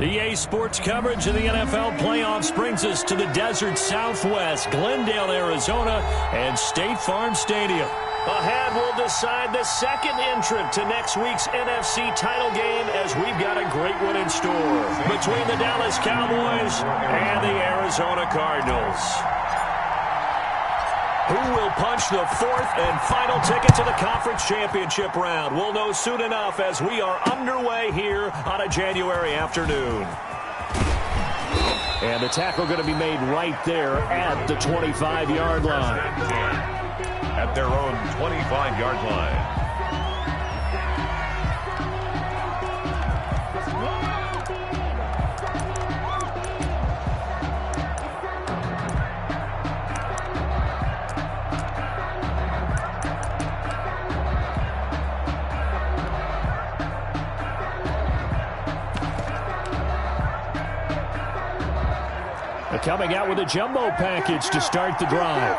EA Sports coverage of the NFL playoffs brings us to the desert Southwest, Glendale, Arizona, and State Farm Stadium. Ahead, we'll decide the second entrant to next week's NFC title game as we've got a great one in store between the Dallas Cowboys and the Arizona Cardinals. Who will punch the fourth and final ticket to the conference championship round? We'll know soon enough as we are underway here on a January afternoon. And the tackle going to be made right there at the 25-yard line. At their own 25-yard line. Coming out with a jumbo package to start the drive.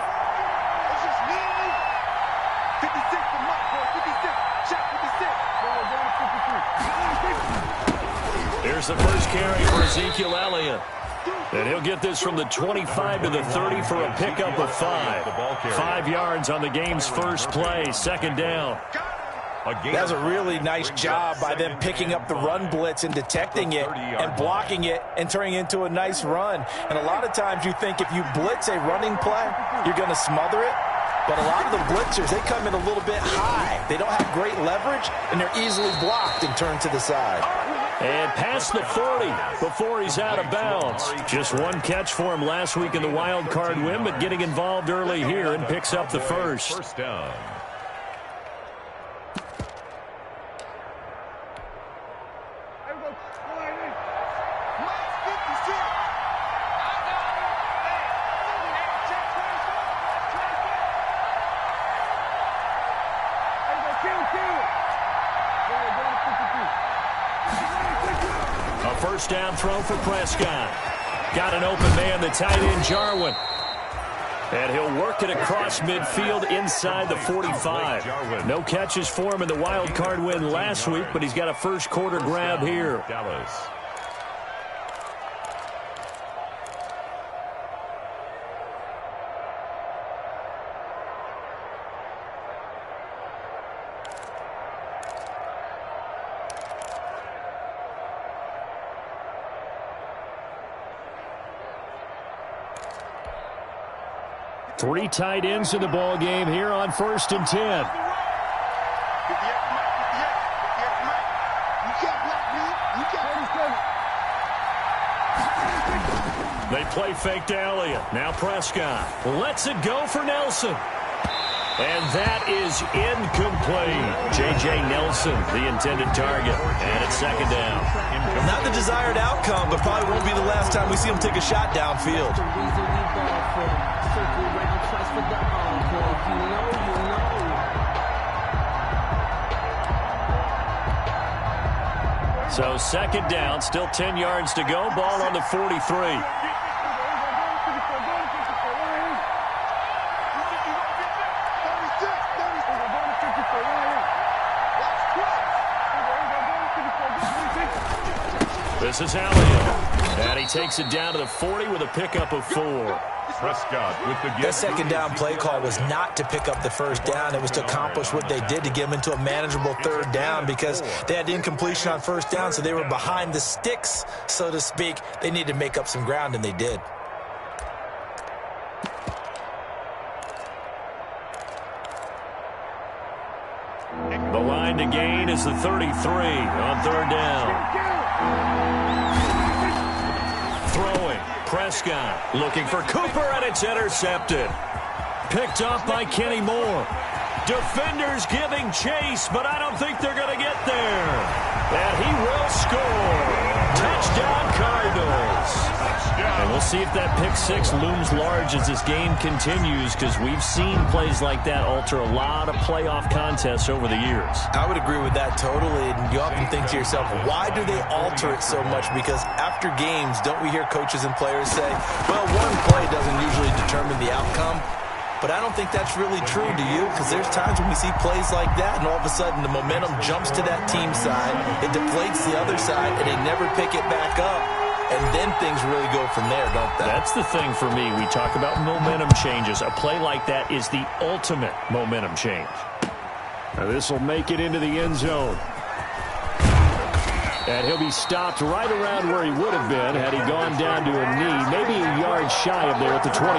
Here's the first carry for Ezekiel Elliott. And he'll get this from the 25 to the 30 for a pickup of 5. 5 yards on the game's first play, second down. That's a really nice job by them picking up the run blitz and detecting it and blocking it and turning it into a nice run. And a lot of times you think if you blitz a running play, you're going to smother it. But a lot of the blitzers, they come in a little bit high. They don't have great leverage, and they're easily blocked and turned to the side. And past the 40 before he's out of bounds. Just one catch for him last week in the wild card win, but getting involved early here and picks up the first. First down. First down throw for Prescott. Got an open man, the tight end, Jarwin. And he'll work it across midfield inside the 45. No catches for him in the wild card win last week, but he's got a first quarter grab here. Dallas. Three tight ends in the ball game here on 1st and 10. They play fake to Elliott. Now Prescott lets it go for Nelson. And that is incomplete. J.J. Nelson, the intended target. And it's second down. Not the desired outcome, but probably won't be the last time we see him take a shot downfield. So second down, still 10 yards to go. Ball on the 43. This is Elliott. And he takes it down to the 40 with a pickup of 4. Prescott with the That second down play call was not to pick up the first down. It was to accomplish what they did to get them into a manageable third down because they had incompletion on first down, so they were behind the sticks, so to speak. They needed to make up some ground, and they did. The line to gain is the 33 on third down. Throwing. Prescott looking for Cooper, and it's intercepted. Picked up by Kenny Moore. Defenders giving chase, but I don't think they're going to get there. And he will score. Touchdown, Cardinals. And we'll see if that pick six looms large as this game continues, because we've seen plays like that alter a lot of playoff contests over the years. I would agree with that totally. And you often think to yourself, why do they alter it so much? Because after games, don't we hear coaches and players say, well, one play doesn't usually determine the outcome? but I don't think that's really true, do you? Because there's times when we see plays like that, and all of a sudden the momentum jumps to that team side, it deflates the other side, and they never pick it back up, and then things really go from there, don't they? That's the thing for me. We talk about momentum changes. A play like that is the ultimate momentum change. Now this will make it into the end zone. And he'll be stopped right around where he would have been had he gone down to a knee, maybe a yard shy of there at the 24.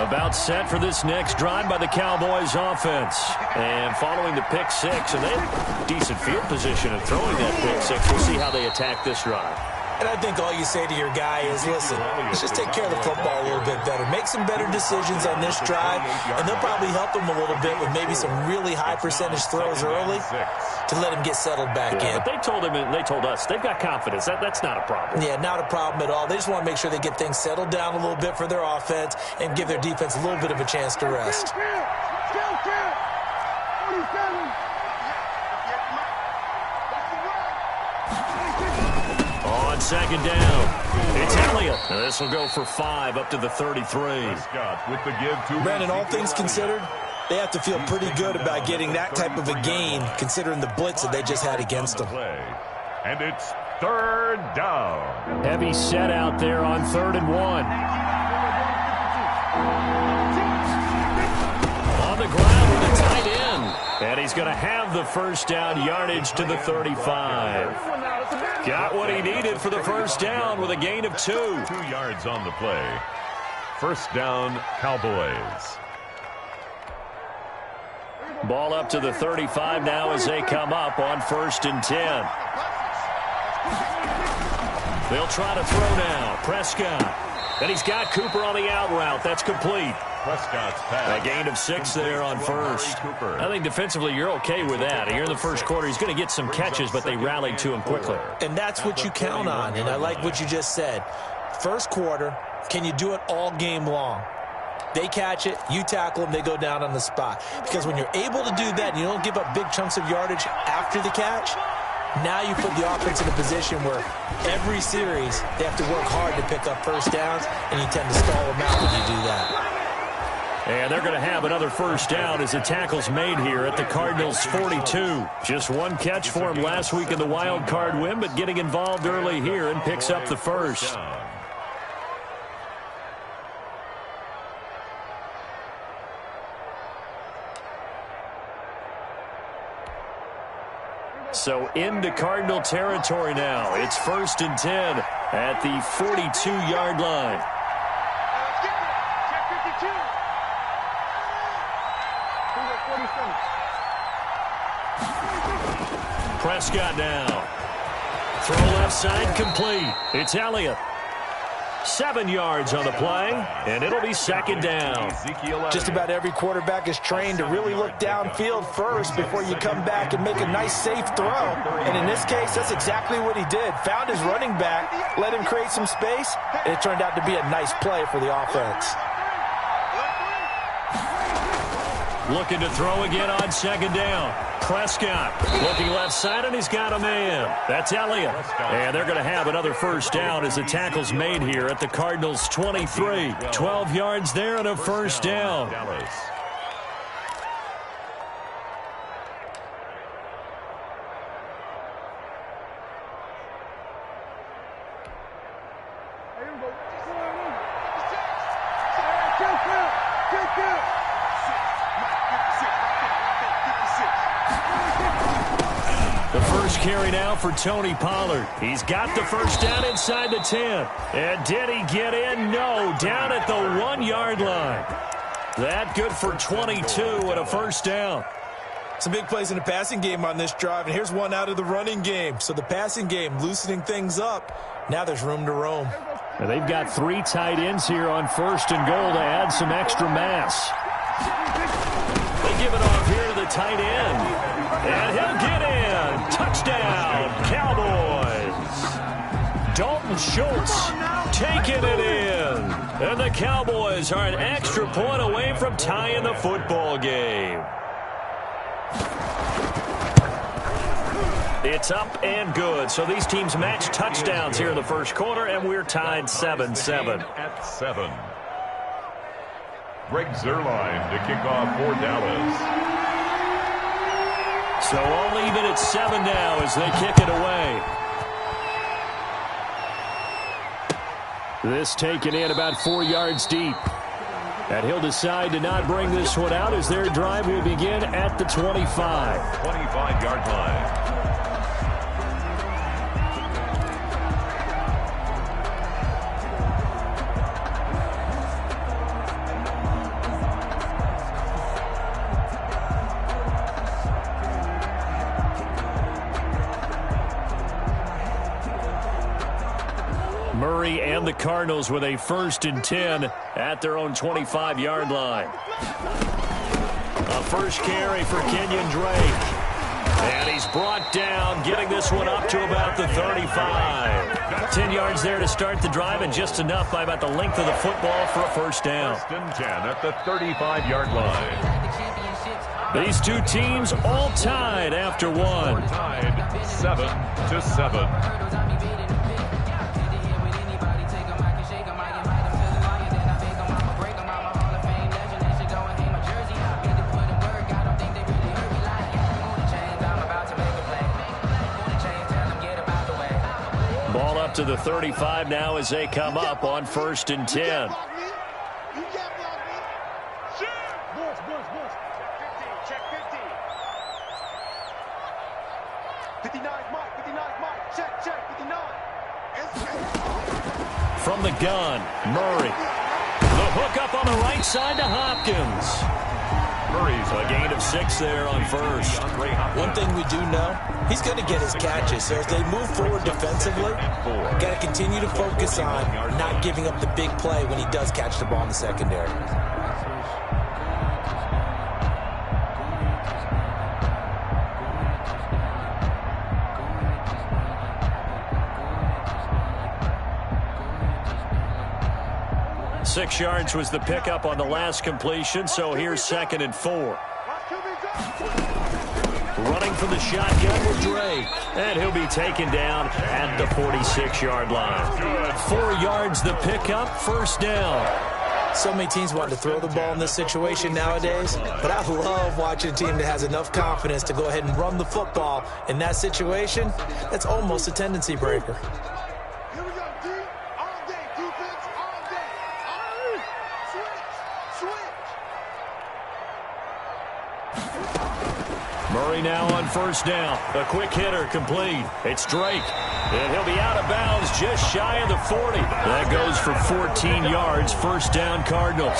About set for this next drive by the Cowboys offense. And following the pick six, and they have decent field position of throwing that pick six. We'll see how they attack this drive. And I think all you say to your guy is, listen, let's just take care of the football a little bit better. Make some better decisions on this drive, and they'll probably help him a little bit with maybe some really high percentage throws early to let him get settled back in. But they told him, and they told us, they've got confidence. That's not a problem. Yeah, not a problem at all. They just want to make sure they get things settled down a little bit for their offense and give their defense a little bit of a chance to rest. On second down, it's Elliott. Now this will go for 5 up to the 33. With the give to Brandon, all things considered, they have to feel pretty good about getting that type of a gain, considering the blitz that they just had against them. And it's third down. Heavy set out there on 3rd and 1. On the ground with a tight end. And he's going to have the first down, yardage to the 35. Got what he needed for the first down with a gain of 2. 2 yards on the play. First down, Cowboys. Ball up to the 35 now as they come up on 1st and 10. They'll try to throw now. Prescott. And he's got Cooper on the out route. That's complete. Prescott's pass. A gain of 6 there on 1st. I think defensively you're okay with that. Here in the first quarter, he's going to get some catches, but they rallied to him quickly. And that's what you count on, and I like what you just said. First quarter, can you do it all game long? They catch it, you tackle them, they go down on the spot. Because when you're able to do that and you don't give up big chunks of yardage after the catch, now you put the offense in a position where every series they have to work hard to pick up first downs, and you tend to stall them out when you do that. And they're going to have another first down as the tackle's made here at the Cardinals' 42. Just one catch for him last week in the wild card win, but getting involved early here and picks up the first. So into Cardinal territory now. It's 1st and 10 at the 42-yard line. Prescott now. Throw left side complete. It's Elliott. 7 yards on the play, and it'll be 2nd down. Just about every quarterback is trained to really look downfield first before you come back and make a nice, safe throw. And in this case, that's exactly what he did. Found his running back, let him create some space, and it turned out to be a nice play for the offense. Looking to throw again on 2nd down. Prescott looking left side, and he's got a man. That's Elliott. And they're going to have another first down as the tackle's made here at the Cardinals' 23. 12 yards there and a first down. Carry now for Tony Pollard. He's got the first down inside the 10. And did he get in? No. Down at the 1-yard line. That good for 22 and a first down. Some big plays in the passing game on this drive, and here's one out of the running game. So the passing game loosening things up. Now there's room to roam. Now they've got 3 tight ends here on 1st and goal to add some extra mass. They give it off here to the tight end. And he'll get in. Touchdown, Cowboys. Dalton Schultz taking it in. And the Cowboys are an extra point away from tying the football game. It's up and good. So these teams match touchdowns here in the first quarter, and we're tied 7-7. At 7. Greg Zuerlein to kick off for Dallas. So all even at 7 now as they kick it away. This taken in about 4 yards deep. And he'll decide to not bring this one out as their drive will begin at the 25. 25-yard line. Murray and the Cardinals with a 1st and 10 at their own 25-yard line. A first carry for Kenyon Drake. And he's brought down, getting this one up to about the 35. 10 yards there to start the drive, and just enough by about the length of the football for a first down. 1st and 10 at the 35-yard line. These two teams all tied after one. Tied 7-7. Ball up to the 35 now as they come up on 1st and 10. From the gun, Murray. The hook up on the right side to Hopkins. Murray's a gain of 6 there on first. One thing we do know, he's going to get his catches. So as they move forward defensively, got to continue to focus on not giving up the big play when he does catch the ball in the secondary. Six yards was the pickup on the last completion, so here's 2nd and 4. Running from the shotgun with Drake, and he'll be taken down at the 46-yard line. 4 yards the pickup, first down. So many teams want to throw the ball in this situation nowadays, but I love watching a team that has enough confidence to go ahead and run the football. In that situation, that's almost a tendency breaker. Murray now on first down. A quick hitter complete. It's Drake. And he'll be out of bounds just shy of the 40. That goes for 14 yards. First down, Cardinals.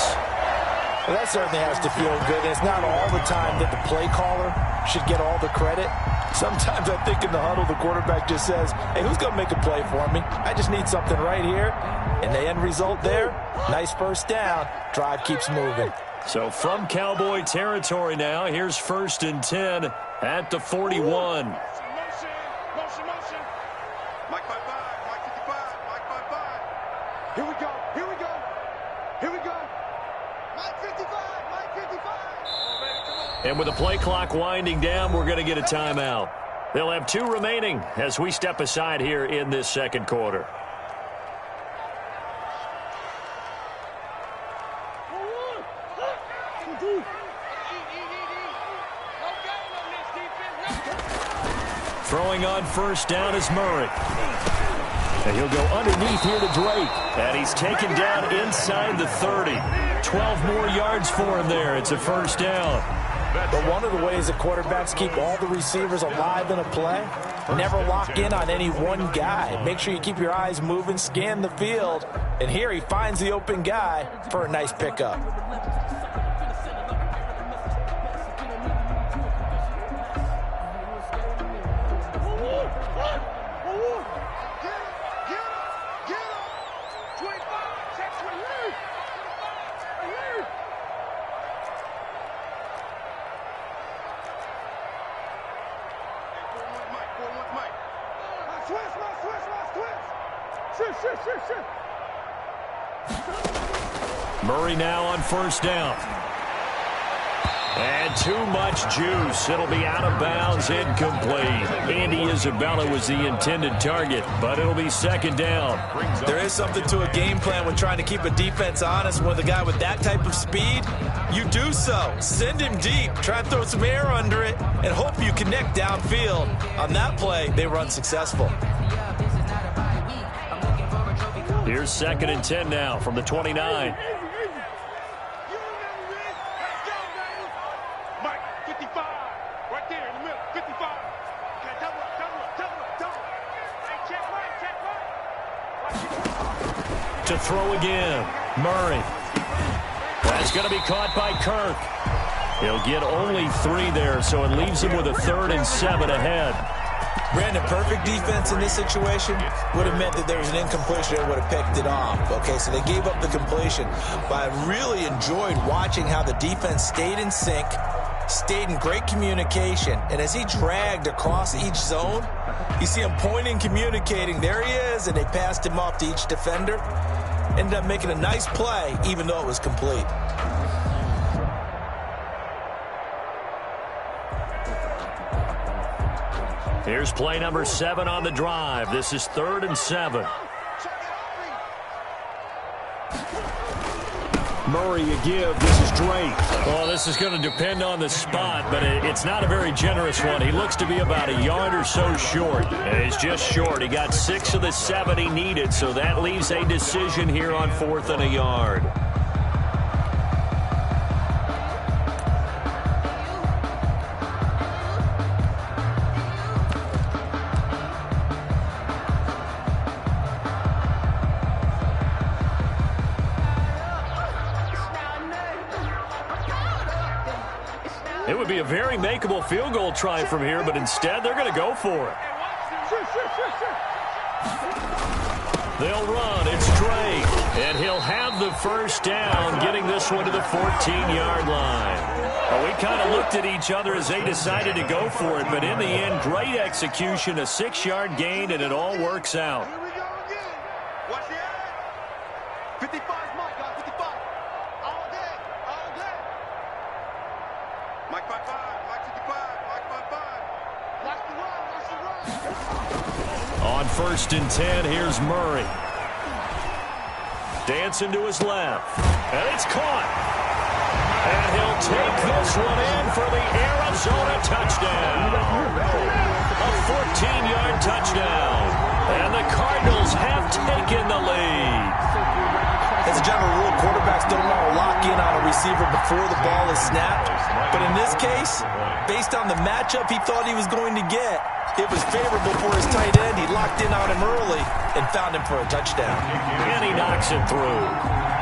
Well, that certainly has to feel good. And it's not all the time that the play caller should get all the credit. Sometimes I think in the huddle, the quarterback just says, hey, who's going to make a play for me? I just need something right here. And the end result there, nice first down. Drive keeps moving. So from Cowboy territory now, here's 1st and 10 at the 41. Motion. Mike 55, Mike 55, Mike 55. Here we go, here we go, here we go. Mike 55, Mike 55. And with the play clock winding down, we're going to get a timeout. They'll have 2 remaining as we step aside here in this second quarter. Throwing on first down is Murray. And he'll go underneath here to Drake. And he's taken down inside the 30. 12 more yards for him there. It's a first down. But one of the ways that quarterbacks keep all the receivers alive in a play, never lock in on any one guy. Make sure you keep your eyes moving, scan the field. And here he finds the open guy for a nice pickup. Murray now on first down. And too much juice. It'll be out of bounds, incomplete. Andy Isabella was the intended target, but it'll be second down. There is something to a game plan when trying to keep a defense honest. With a guy with that type of speed, you do so. Send him deep. Try and throw some air under it and hope you connect downfield. On that play, they were unsuccessful. Here's 2nd and 10 now from the 29. To throw again. Murray. That's going to be caught by Kirk. He'll get only 3 there, so it leaves him with a 3rd and 7 ahead. Brandon, perfect defense in this situation would have meant that there was an incompletion that would have picked it off. Okay, so they gave up the completion. But I really enjoyed watching how the defense stayed in sync, stayed in great communication, and as he dragged across each zone, you see him pointing, communicating. There he is, and they passed him off to each defender. Ended up making a nice play, even though it was complete. Here's play number 7 on the drive. This is 3rd and 7. Murray a give. This is Drake. Oh, this is going to depend on the spot, but it's not a very generous one. He looks to be about a yard or so short. He's just short. He got 6 of the 7 he needed, so that leaves a decision here on 4th and a yard. It would be a very makeable field goal try from here, but instead they're going to go for it. They'll run. It's Drake. And he'll have the first down, getting this one to the 14-yard line. Well, we kind of looked at each other as they decided to go for it, but in the end, great execution, a 6-yard gain, and it all works out. Here we go again. Watch the eye. 55 Mike, guys, 55. All day, all day. Mike 55, Mike 55, Mike 55. Watch the run, watch the run. On 1st and 10, here's Murray. Dancing to his left. And it's caught. And he'll take this one in for the Arizona touchdown. A 14-yard touchdown. And the Cardinals have taken the lead. As a general rule, quarterbacks don't want to lock in on a receiver before the ball is snapped. But in this case, based on the matchup he thought he was going to get, it was favorable for his tight end. He locked in on him early and found him for a touchdown. And he knocks it through.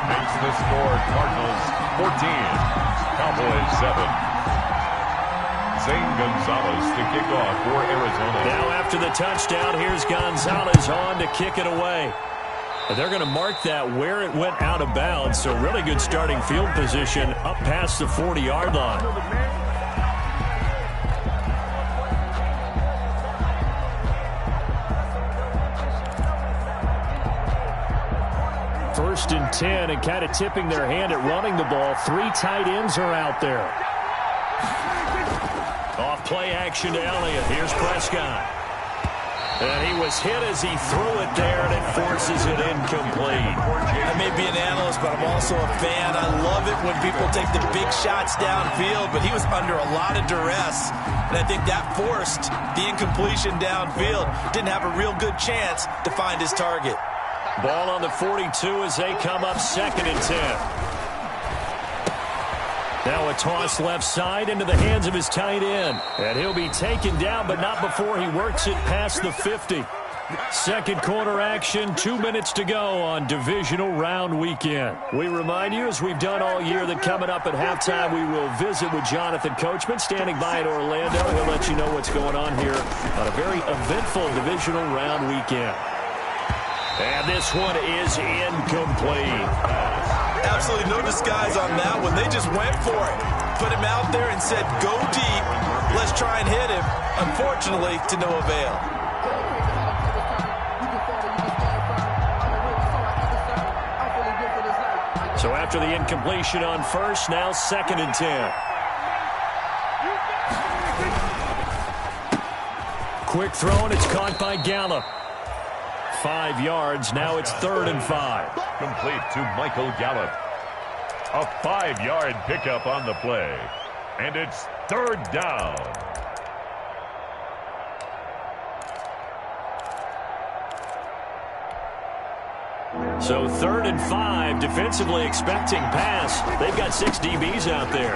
Makes the score Cardinals 14, Cowboys 7. Zane Gonzalez to kick off for Arizona. Now after the touchdown, here's Gonzalez on to kick it away. And they're going to mark that where it went out of bounds, so really good starting field position up past the 40-yard line. 1st and 10, and kind of tipping their hand at running the ball. 3 tight ends are out there. Off play action to Elliott. Here's Prescott. And he was hit as he threw it there, and it forces it incomplete. I may be an analyst, but I'm also a fan. I love it when people take the big shots downfield, but he was under a lot of duress, and I think that forced the incompletion downfield. Didn't have a real good chance to find his target. Ball on the 42 as they come up 2nd and 10. Now a toss left side into the hands of his tight end. And he'll be taken down, but not before he works it past the 50. Second quarter action, 2 minutes to go on divisional round weekend. We remind you, as we've done all year, that coming up at halftime, we will visit with Jonathan Coachman, standing by in Orlando. He'll let you know what's going on here on a very eventful divisional round weekend. And this one is incomplete. Absolutely no disguise on that one. They just went for it. Put him out there and said, go deep. Let's try and hit him. Unfortunately, to no avail. So after the incompletion on first, now 2nd and 10. quick throw, and it's caught by Gallup. 5 yards. Now it's 3rd and 5. Complete to Michael Gallup. A 5-yard pickup on the play. And it's 3rd down. So 3rd and 5, defensively expecting pass. They've got 6 DBs out there.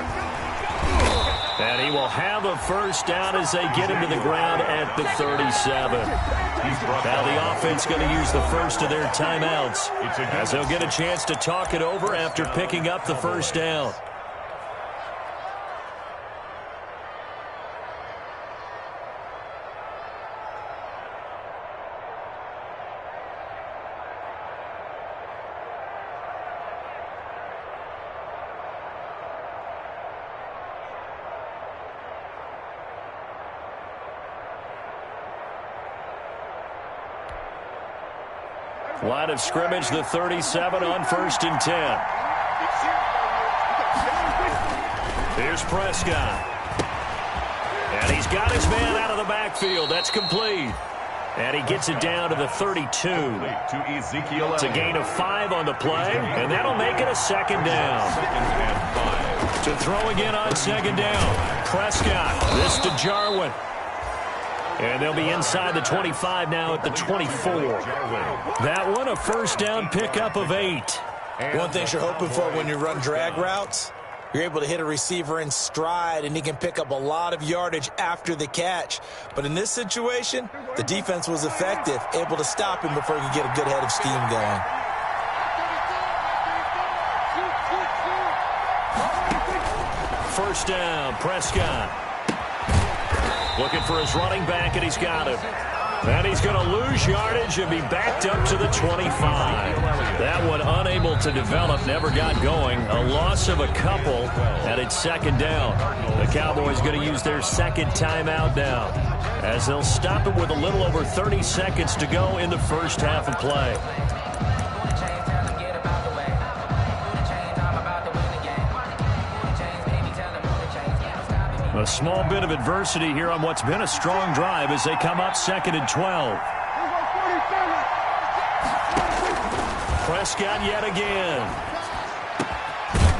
And he will have a first down as they get him to the ground at the 37. Now the offense going to use the first of their timeouts as they'll get a chance to talk it over after picking up the first down. Line of scrimmage, the 37 on 1st and 10. Here's Prescott. And he's got his man out of the backfield. That's complete. And he gets it down to the 32. To Ezekiel. It's a gain of 5 on the play, and that'll make it a 2nd down. 2nd and 5. To throw again on 2nd down. Prescott, this to Jarwin. And they'll be inside the 25 now at the 24. That one, a first down pickup of 8. One thing you're hoping for when you run drag routes, you're able to hit a receiver in stride, and he can pick up a lot of yardage after the catch. But in this situation, the defense was effective, able to stop him before he could get a good head of steam going. First down, Prescott. Looking for his running back, and he's got him. And he's going to lose yardage and be backed up to the 25. That one unable to develop, never got going. A loss of a couple, and it's 2nd down. The Cowboys going to use their 2nd timeout now, as they'll stop it with a little over 30 seconds to go in the first half of play. A small bit of adversity here on what's been a strong drive as they come up 2nd and 12. Prescott yet again.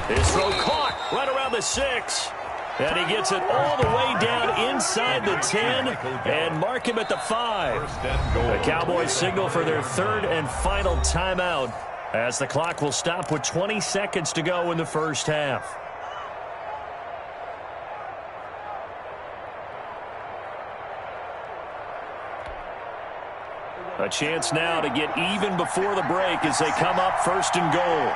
His throw caught right around the 6. And he gets it all the way down inside the 10 and mark him at the 5. The Cowboys signal for their 3rd and final timeout as the clock will stop with 20 seconds to go in the first half. A chance now to get even before the break as they come up 1st and goal.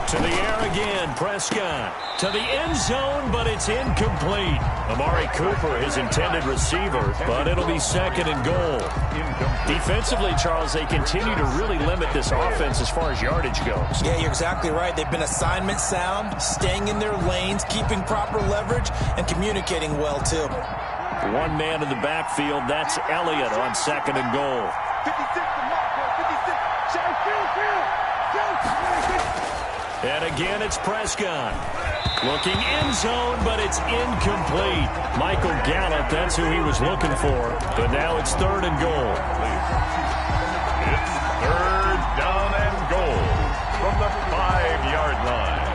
To the air again, Prescott. To the end zone, but it's incomplete. Amari Cooper, his intended receiver, but it'll be 2nd and goal. Defensively, Charles, they continue to really limit this offense as far as yardage goes. Yeah, you're exactly right. They've been assignment sound, staying in their lanes, keeping proper leverage, and communicating well, too. One man in the backfield, that's Elliott on 2nd and goal. 56 to Marco, 56. Shout, And again, it's Prescott. Looking end zone, but it's incomplete. Michael Gallup, that's who he was looking for. But now it's 3rd and goal. It's 3rd down and goal from the 5-yard line.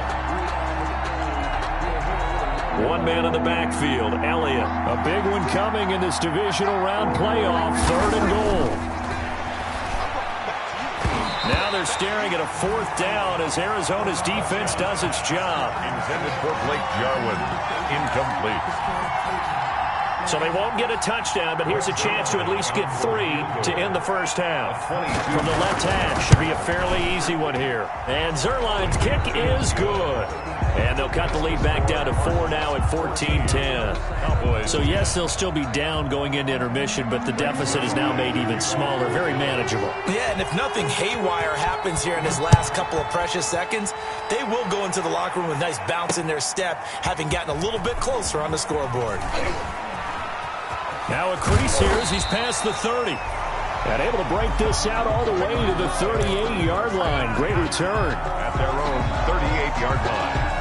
One man in the backfield, Elliott. A big one coming in this divisional round playoff, 3rd and goal. Now they're staring at a 4th down as Arizona's defense does its job. Intended for Blake Jarwin. Incomplete. So they won't get a touchdown, but here's a chance to at least get 3 to end the first half. From the left hash, should be a fairly easy one here. And Zerline's kick is good. And they'll cut the lead back down to 4 now at 14-10. So, yes, they'll still be down going into intermission, but the deficit is now made even smaller, very manageable. Yeah, and if nothing haywire happens here in his last couple of precious seconds, they will go into the locker room with a nice bounce in their step, having gotten a little bit closer on the scoreboard. Now a crease here as he's past the 30. And able to break this out all the way to the 38-yard line. Great return. At their own 38-yard line.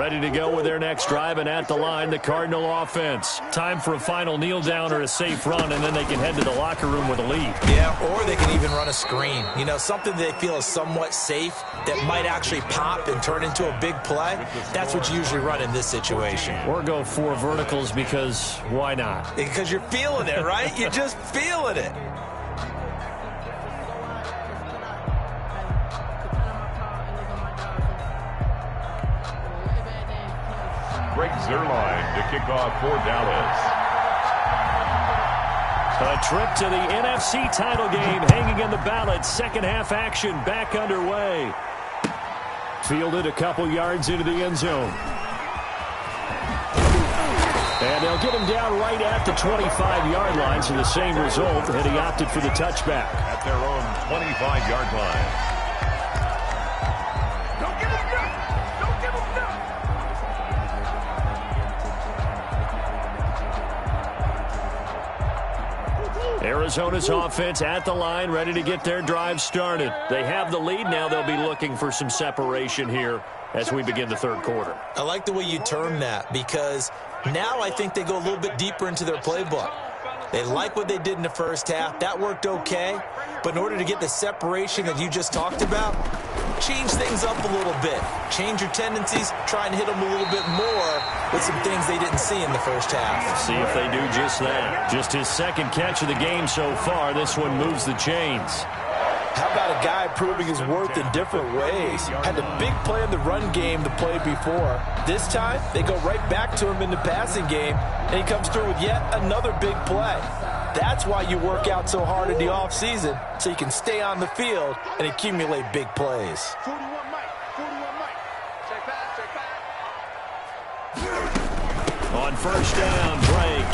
Ready to go with their next drive, and at the line, the Cardinal offense. Time for a final kneel down or a safe run, and then they can head to the locker room with a lead. Yeah, or they can even run a screen. You know, something they feel is somewhat safe that might actually pop and turn into a big play. That's what you usually run in this situation. Or go 4 verticals because why not? Because you're feeling it, right? You're just feeling it. Greg Zuerlein to kick off for Dallas. A trip to the NFC title game hanging in the balance. Second half action back underway. Fielded a couple yards into the end zone. And they'll get him down right at the 25-yard line, so the same result, and he opted for the touchback. At their own 25-yard line. Arizona's offense at the line, ready to get their drive started. They have the lead. Now they'll be looking for some separation here as we begin the third quarter. I like the way you term that, because now I think they go a little bit deeper into their playbook. They like what they did in the first half. That worked okay. But in order to get the separation that you just talked about, change things up a little bit. Change your tendencies. Try and hit them a little bit more with some things they didn't see in the first half. See if they do just that. Just his second catch of the game so far. This one moves the chains. How about a guy proving his worth in different ways? Had a big play in the run game the play before. This time, they go right back to him in the passing game, and he comes through with yet another big play. That's why you work out so hard in the offseason, so you can stay on the field and accumulate big plays. 41 Mike. 41 Mike. Check back. On first down, break.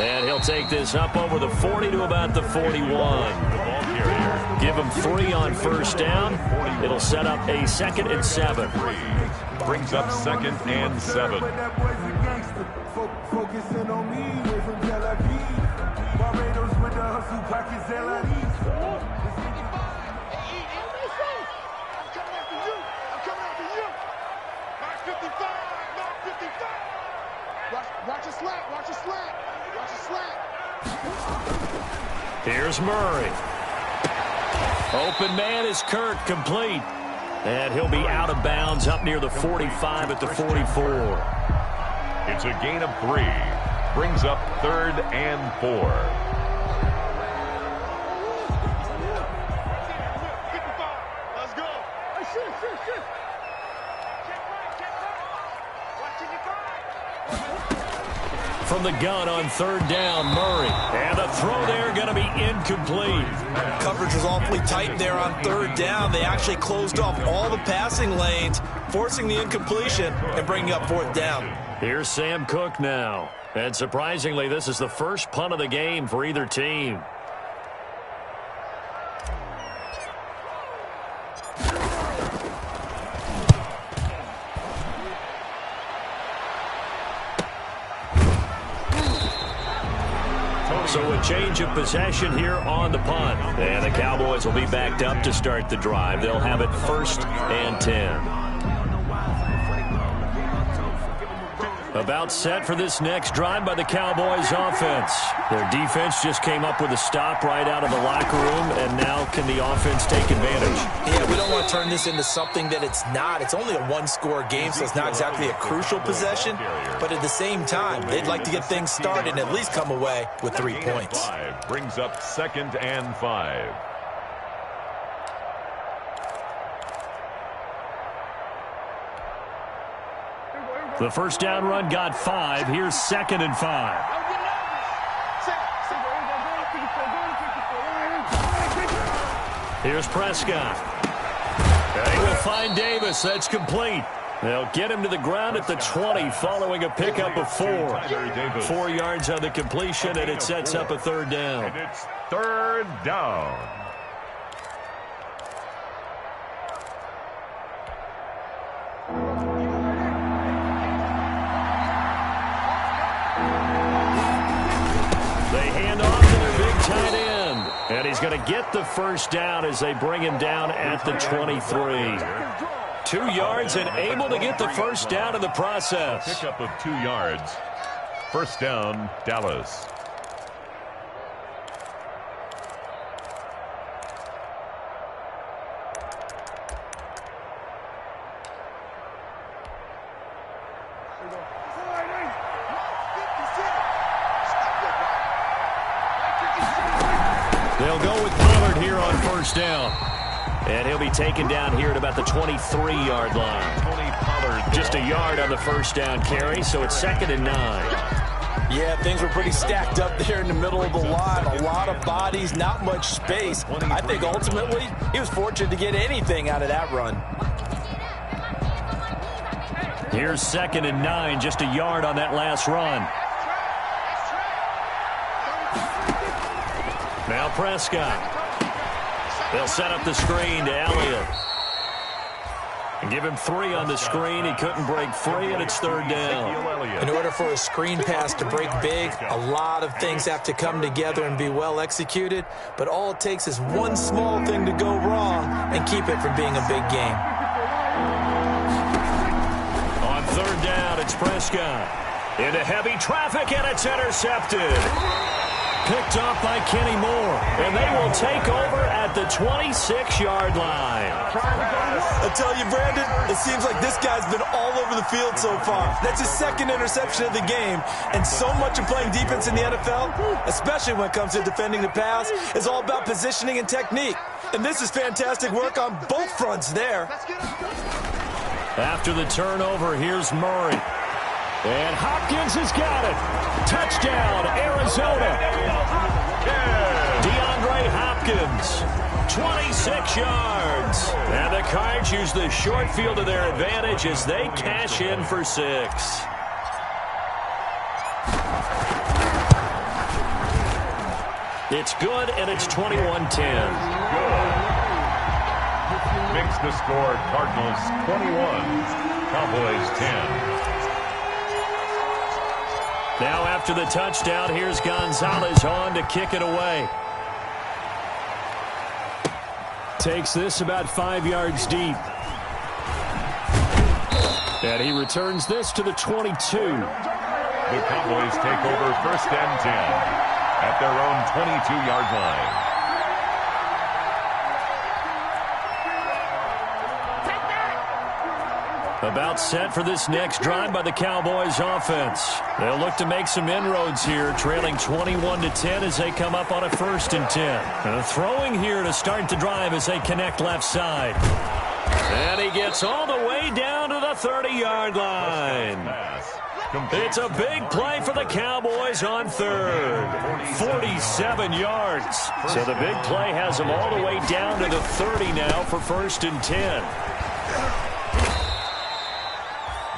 And he'll take this up over the 40 to about the 41. Give him 3 on first down. It'll set up a 2nd and 7. Brings up 2nd and 7. Focusing on me, way from Tel Aviv. Barbados with the hustle pockets, I'm coming after you. I'm coming after you. Mark 55. Mark 55. Watch a slant. Watch a slant. Watch a slant. Here's Murray. Open man is Kirk, complete. And he'll be out of bounds up near the 45 at the 44. It's a gain of 3. Brings up 3rd and 4. 55. Let's go. Shoot. Check right. Watching your back. From the gun on 3rd down, Murray. And the throw there going to be incomplete. Coverage was awfully tight there on 3rd down. They actually closed off all the passing lanes, forcing the incompletion and bringing up 4th down. Here's Sam Cook now. And surprisingly, this is the first punt of the game for either team. So a change of possession here on the punt. And the Cowboys will be backed up to start the drive. They'll have it 1st and 10. About set for this next drive by the Cowboys offense. Their defense just came up with a stop right out of the locker room, and now can the offense take advantage? Yeah, we don't want to turn this into something that it's not. It's only a 1-score game, so it's not exactly a crucial possession. But at the same time, they'd like to get things started and at least come away with 3 points. 5 brings up 2nd and 5. The first down run got 5. Here's 2nd and 5. Here's Prescott. They will find Davis. That's complete. They'll get him to the ground at the 20 following a pickup of 4. 4 yards on the completion, and it sets up a 3rd down. And it's 3rd down. Tight end. And he's going to get the first down as they bring him down at the 23. 2 yards and able to get the first down in the process. Pickup of 2 yards. First down, Dallas. They'll go with Pollard here on first down. And he'll be taken down here at about the 23-yard line. Tony Pollard just a yard on the first down carry, so it's 2nd and 9. Yeah, things were pretty stacked up there in the middle of the line. A lot of bodies, not much space. I think ultimately he was fortunate to get anything out of that run. Here's 2nd and 9, just a yard on that last run. Now Prescott. They'll set up the screen to Elliott. And give him 3 on the screen. He couldn't break free, and it's 3rd down. In order for a screen pass to break big, a lot of things have to come together and be well executed. But all it takes is one small thing to go wrong and keep it from being a big game. On 3rd down, it's Prescott. Into heavy traffic, and it's intercepted. Picked off by Kenny Moore, and they will take over at the 26-yard line. I tell you, Brandon, it seems like this guy's been all over the field so far. That's his 2nd interception of the game, and so much of playing defense in the NFL, especially when it comes to defending the pass, is all about positioning and technique. And this is fantastic work on both fronts there. After the turnover, here's Murray. And Hopkins has got it. Touchdown, Arizona. DeAndre Hopkins, 26 yards. And the Cards use the short field to their advantage as they cash in for 6. It's good, and it's 21-10. Good. Makes the score Cardinals 21, Cowboys 10. Now after the touchdown, here's Gonzalez on to kick it away. Takes this about 5 yards deep. And he returns this to the 22. The Cowboys take over 1st and 10 at their own 22-yard line. About set for this next drive by the Cowboys offense. They'll look to make some inroads here, trailing 21-10 as they come up on a 1st and 10. Throwing here to start the drive as they connect left side. And he gets all the way down to the 30-yard line. It's a big play for the Cowboys on 3rd. 47 yards. So the big play has them all the way down to the 30 now for 1st and 10.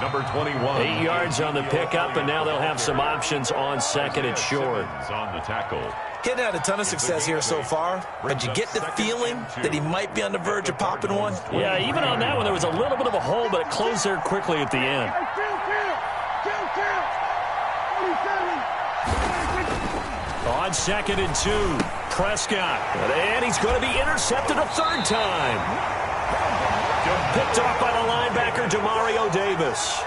Number 21. 8 yards on the pickup, and now they'll have some options on 2nd and short. On the tackle. He hadn't had a ton of success here so far, but you get the feeling that he might be on the verge of popping one. Yeah, even on that one, there was a little bit of a hole, but it closed there quickly at the end. On 2nd and 2, Prescott. And he's going to be intercepted a 3rd time. Picked off by the linebacker, Demario Davis.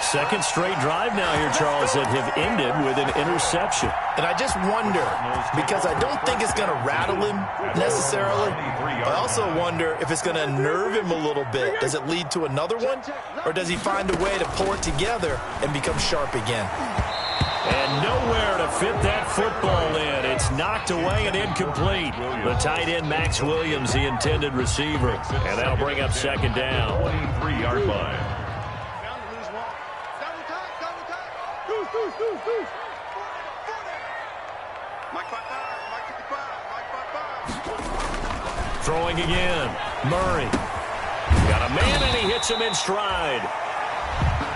2nd straight drive now here, Charles, that have ended with an interception. And I just wonder, because I don't think it's going to rattle him necessarily, I also wonder if it's going to nerve him a little bit. Does it lead to another one, or does he find a way to pull it together and become sharp again? And nowhere to fit that football in. It's knocked away and incomplete. The tight end, Max Williams, the intended receiver. And that'll bring up 2nd down. 23-yard line. Throwing again. Murray. Got a man, and he hits him in stride.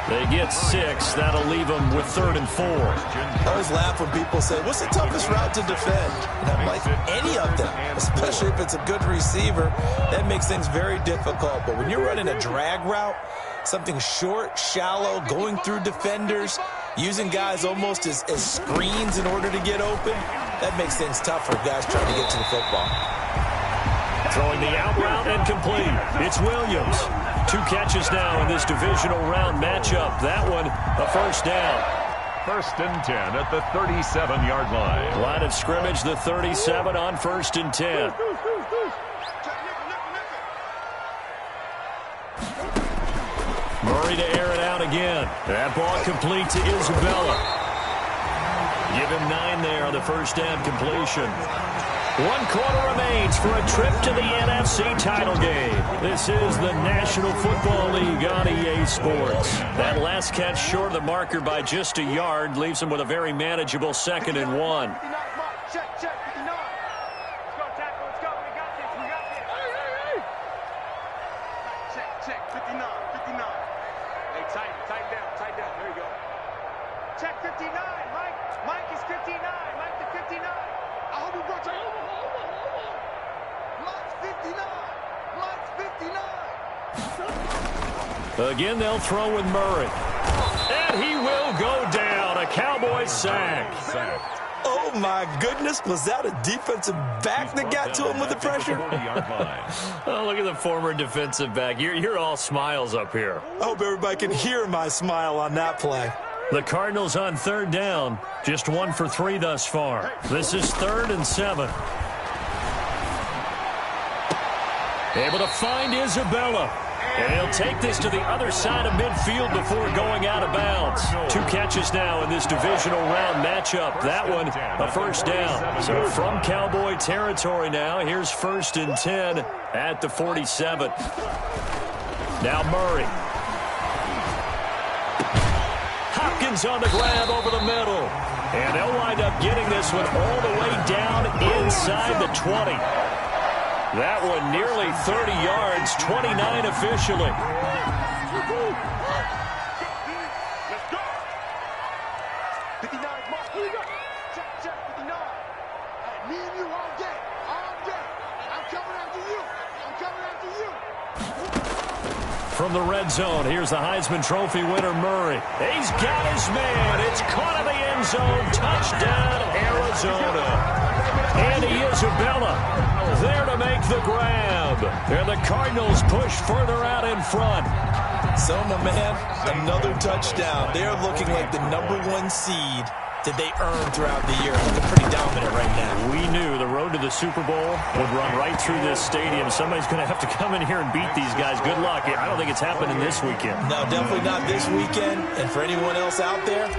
They get 6. That'll leave them with 3rd and 4. I always laugh when people say, what's the toughest route to defend? And I'm like, any of them, especially if it's a good receiver. That makes things very difficult. But when you're running a drag route, something short, shallow, going through defenders, using guys almost as screens in order to get open, that makes things tough for guys trying to get to the football. Throwing the out route and complete. It's Williams. 2 catches now in this divisional round matchup. That one, a first down. 1st and 10 at the 37-yard line. Line of scrimmage, the 37 on 1st and 10. Murray to air it out again. That ball complete to Isabella. Give him 9 there on the first down completion. 1 quarter remains for a trip to the NFC title game. This is the National Football League on EA Sports. That last catch short of the marker by just a yard leaves him with a very manageable 2nd and 1. Check, 59. Let's go, tackle. Let's go. We got this. We got this. Hey. Check, 59. Hey, tighten down. There you go. Check 59. Mike is 59. Mike to 59. I hope you brought your Mike's 59. Again, they'll throw with Murray. And he will go down. A Cowboys sack. Oh, my goodness. Was that a defensive back that got to him with the pressure? Oh, look at the former defensive back. You're all smiles up here. I hope everybody can hear my smile on that play. The Cardinals on 3rd down. Just 1 for 3 thus far. This is 3rd and 7. Able to find Isabella. And he'll take this to the other side of midfield before going out of bounds. 2 catches now in this divisional round matchup. That one, a first down. So from Cowboy territory now, here's 1st and 10 at the 47. Now Murray. Hopkins on the grab over the middle. And they'll wind up getting this one all the way down inside the 20. That one nearly 30 yards, 29 officially. Let's go. 59, Mark. Here we go. Check, 59. Hey, me and you all day. I'm coming after you. From the red zone, here's the Heisman Trophy winner, Murray. He's got his man. It's caught in the end zone. Touchdown, Arizona. Andy Isabella there to make the grab. And the Cardinals push further out in front. So, my man, another touchdown. They're looking like the #1 seed that they earned throughout the year. Looking pretty dominant right now. We knew the road to the Super Bowl would run right through this stadium. Somebody's going to have to come in here and beat these guys. Good luck. I don't think it's happening this weekend. No, definitely not this weekend. And for anyone else out there,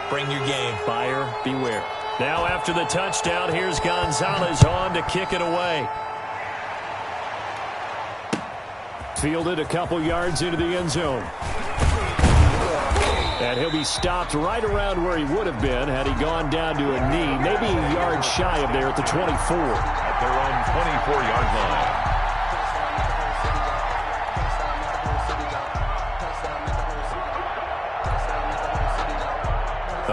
bring your game. Buyer beware. Now after the touchdown, here's Gonzalez on to kick it away. Fielded a couple yards into the end zone. And he'll be stopped right around where he would have been had he gone down to a knee, maybe a yard shy of there at the 24. At their own 24-yard line.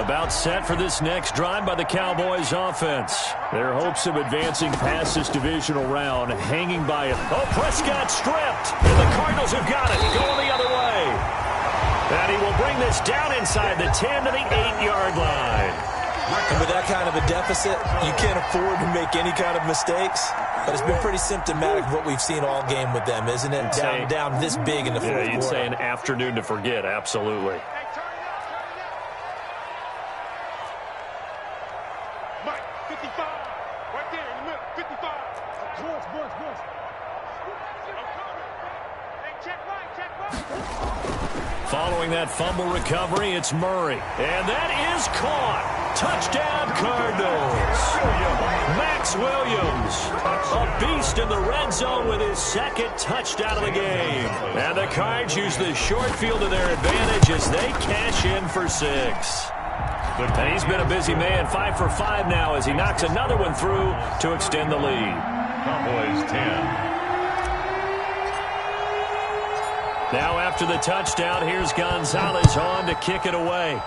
About set for this next drive by the Cowboys offense. Their hopes of advancing past this divisional round hanging by it. Oh, Prescott stripped. And the Cardinals have got it. Going the other way. And he will bring this down inside the 10 to the 8-yard line. And with that kind of a deficit, you can't afford to make any kind of mistakes. But it's been pretty symptomatic of what we've seen all game with them, isn't it? Down this big in the fourth quarter. You'd say an afternoon to forget, absolutely. Mike, 55. Right there in the middle, 55. Boys. I'm coming. Hey, check right. Following that fumble recovery, it's Murray. And that is caught. Touchdown, Cardinals. Max Williams, a beast in the red zone with his second touchdown of the game. And the Cards use the short field to their advantage as they cash in for 6. And he's been a busy man, 5 for 5 now as he knocks another one through to extend the lead. Cowboys 10. Now after the touchdown, here's Gonzalez on to kick it away.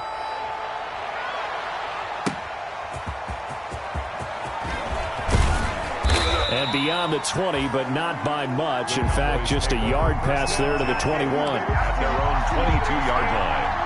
And beyond the 20, but not by much. In fact, just a yard pass there to the 21. At their own 22-yard line.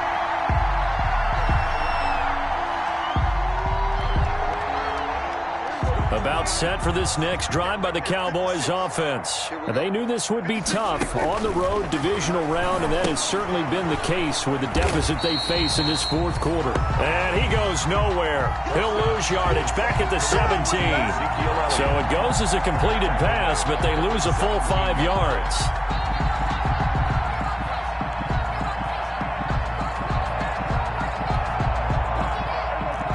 About set for this next drive by the Cowboys offense. They knew this would be tough on the road divisional round, and that has certainly been the case with the deficit they face in this fourth quarter. And he goes nowhere. He'll lose yardage back at the 17. So it goes as a completed pass, but they lose a full 5 yards.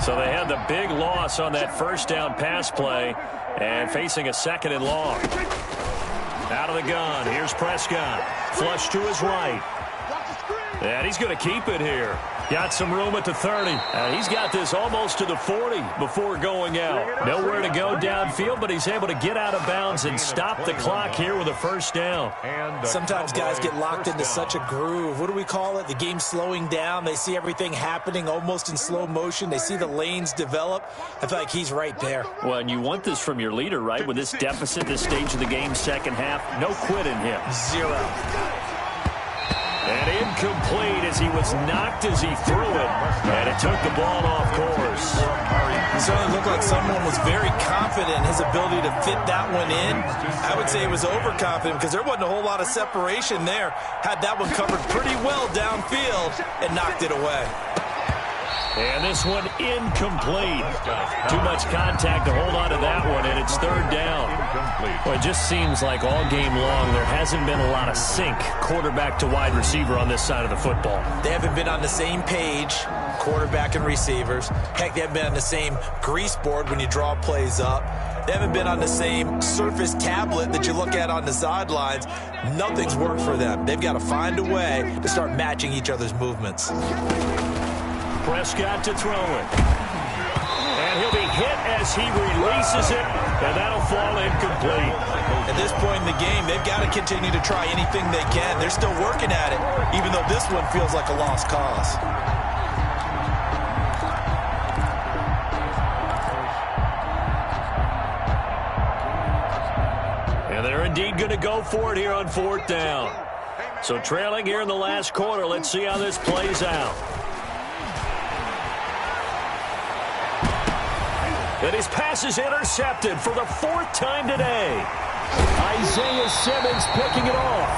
So they had the big loss on that first down pass play and facing a 2nd and long. Out of the gun. Here's Prescott. Flush to his right. And he's going to keep it here. Got some room at the 30. He's got this almost to the 40 before going out. Nowhere to go downfield, but he's able to get out of bounds and stop the clock here with a first down. Sometimes guys get locked into such a groove. What do we call it? The game's slowing down. They see everything happening almost in slow motion. They see the lanes develop. I feel like he's right there. Well, and you want this from your leader, right? With this deficit, this stage of the game, second half, no quit in him. 0. And incomplete as he was knocked as he threw it. And it took the ball off course. It certainly looked like someone was very confident in his ability to fit that one in. I would say he was overconfident because there wasn't a whole lot of separation there. Had that one covered pretty well downfield and knocked it away. And this one incomplete. Too much contact to hold on to that one, and it's 3rd down. Well, it just seems like all game long there hasn't been a lot of sync quarterback to wide receiver on this side of the football. They haven't been on the same page, quarterback and receivers. Heck, they haven't been on the same grease board when you draw plays up. They haven't been on the same Surface tablet that you look at on the sidelines. Nothing's worked for them. They've got to find a way to start matching each other's movements. Prescott to throw it. And he'll be hit as he releases it, and that'll fall incomplete. At this point in the game, they've got to continue to try anything they can. They're still working at it, even though this one feels like a lost cause. And they're indeed going to go for it here on 4th down. So trailing here in the last quarter, let's see how this plays out. And his pass is intercepted for the 4th time today. Isaiah Simmons picking it off.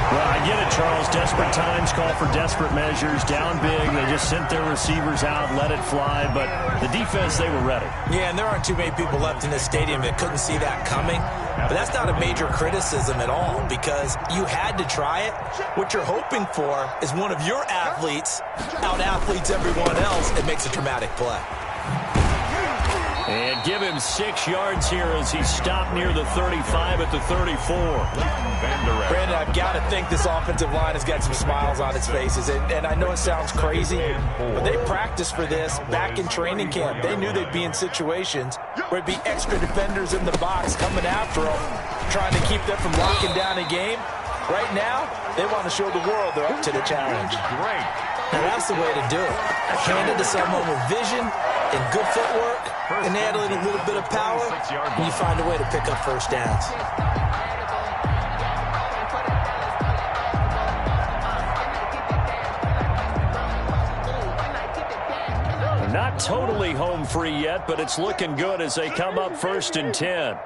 Well, I get it, Charles. Desperate times call for desperate measures. Down big, they just sent their receivers out, let it fly. But the defense, they were ready. Yeah, and there aren't too many people left in this stadium that couldn't see that coming. But that's not a major criticism at all because you had to try it. What you're hoping for is one of your athletes out-athletes everyone else and makes a dramatic play. And give him 6 yards here as he stopped near the 35 at the 34. Brandon, I've got to think this offensive line has got some smiles on its faces. And I know it sounds crazy, but they practiced for this back in training camp. They knew they'd be in situations where it'd be extra defenders in the box coming after them, trying to keep them from locking down a game. Right now, they want to show the world they're up to the challenge. Now, that's the way to do it. Hand it to someone with vision and good footwork, and add a little bit of power, and you find a way to pick up first downs. Not totally home free yet, but it's looking good as they come up 1st and 10.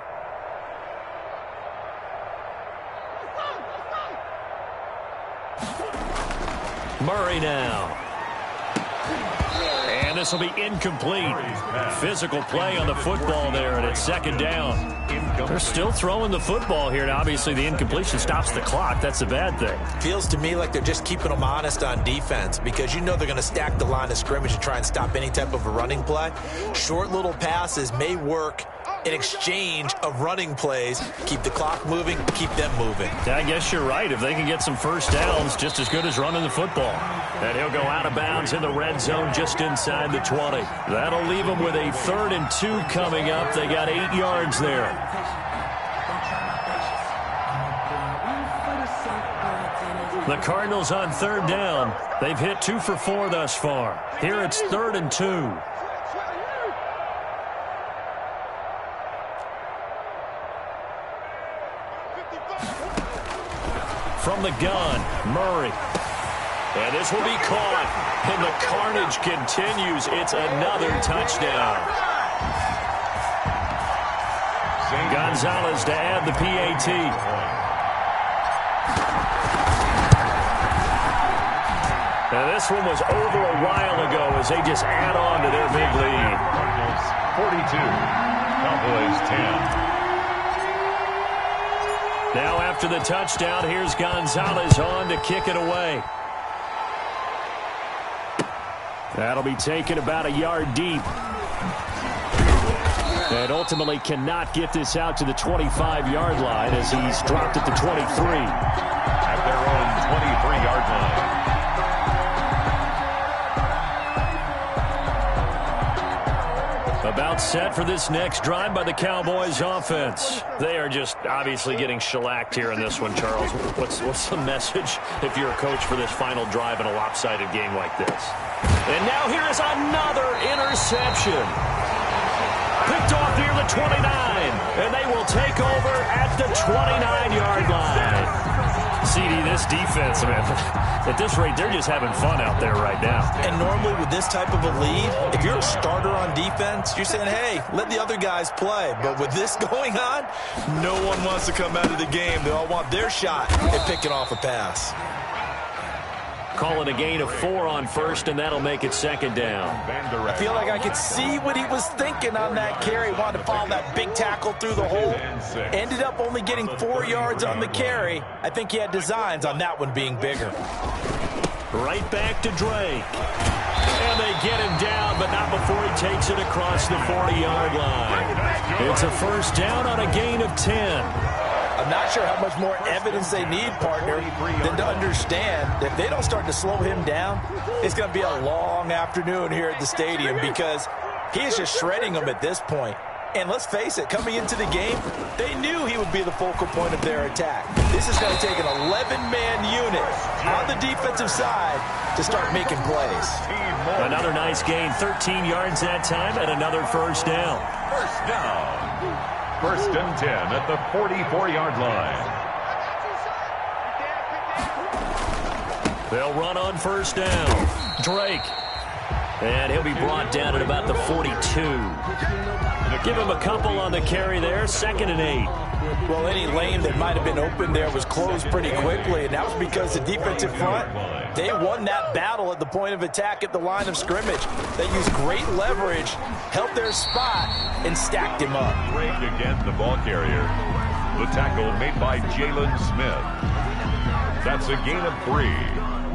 Murray now. And this will be incomplete. Physical play on the football there, and it's 2nd down. They're still throwing the football here, and obviously the incompletion stops the clock. That's a bad thing. Feels to me like they're just keeping them honest on defense because you know they're going to stack the line of scrimmage and try and stop any type of a running play. Short little passes may work in exchange of running plays. Keep the clock moving, keep them moving. I guess you're right. If they can get some first downs, just as good as running the football. And he'll go out of bounds in the red zone just inside the 20. That'll leave them with a 3rd and 2 coming up. They got 8 yards there. The Cardinals on 3rd down. They've hit 2 for 4 thus far. Here it's 3rd and 2. From the gun, Murray. And this will be caught. And the carnage continues. It's another touchdown. Gonzalez to add the PAT. Now, this one was over a while ago as they just add on to their big lead. Cardinals 42, Cowboys 10. Now after the touchdown, here's Gonzalez on to kick it away. That'll be taken about a yard deep. And ultimately cannot get this out to the 25-yard line as he's dropped at the 23. At their own 23-yard line. About set for this next drive by the Cowboys offense. They are just obviously getting shellacked here in this one, Charles. What's the message if you're a coach for this final drive in a lopsided game like this? And now here is another interception. Picked off near the 29, and they will take over at the 29-yard line. CD, this defense, man, at this rate, they're just having fun out there right now. And normally with this type of a lead, if you're a starter on defense, you're saying, hey, let the other guys play. But with this going on, no one wants to come out of the game. They all want their shot at picking off a pass. Calling a gain of 4 on first, and that'll make it second down. I feel like I could see what he was thinking on that carry. Wanted to follow that big tackle through the hole. Ended up only getting 4 yards on the carry. I think he had designs on that one being bigger. Right back to Drake. And they get him down, but not before he takes it across the 40-yard line. It's a first down on a gain of 10. I'm not sure how much more evidence they need, partner, than to understand that if they don't start to slow him down, it's going to be a long afternoon here at the stadium because he is just shredding them at this point. And let's face it, coming into the game, they knew he would be the focal point of their attack. This is going to take an 11-man unit on the defensive side to start making plays. Another nice gain, 13 yards that time, and another first down. First down. First and 10 at the 44-yard line. They'll run on first down. Drake. And he'll be brought down at about the 42. Give him a couple on the carry there. 2nd and 8. Well, any lane that might have been open there was closed pretty quickly, and that was because the defensive front, they won that battle at the point of attack at the line of scrimmage. They used great leverage, held their spot, and stacked him up. Drake again, the ball carrier. The tackle made by Jalen Smith. That's a gain of 3.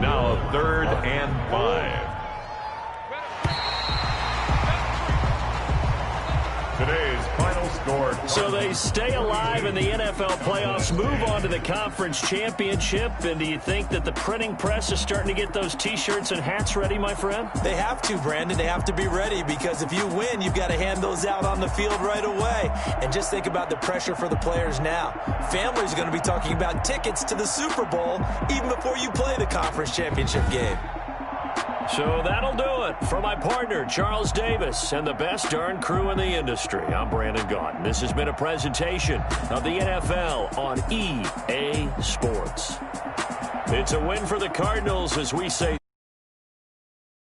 Now 3rd and 5. Today's final score. So they stay alive in the NFL playoffs, move on to the conference championship. And do you think that the printing press is starting to get those T-shirts and hats ready, my friend? They have to, Brandon. They have to be ready because if you win, you've got to hand those out on the field right away. And just think about the pressure for the players now. Families are going to be talking about tickets to the Super Bowl even before you play the conference championship game. So that'll do it for my partner, Charles Davis, and the best darn crew in the industry. I'm Brandon Gaudin. This has been a presentation of the NFL on EA Sports. It's a win for the Cardinals as we say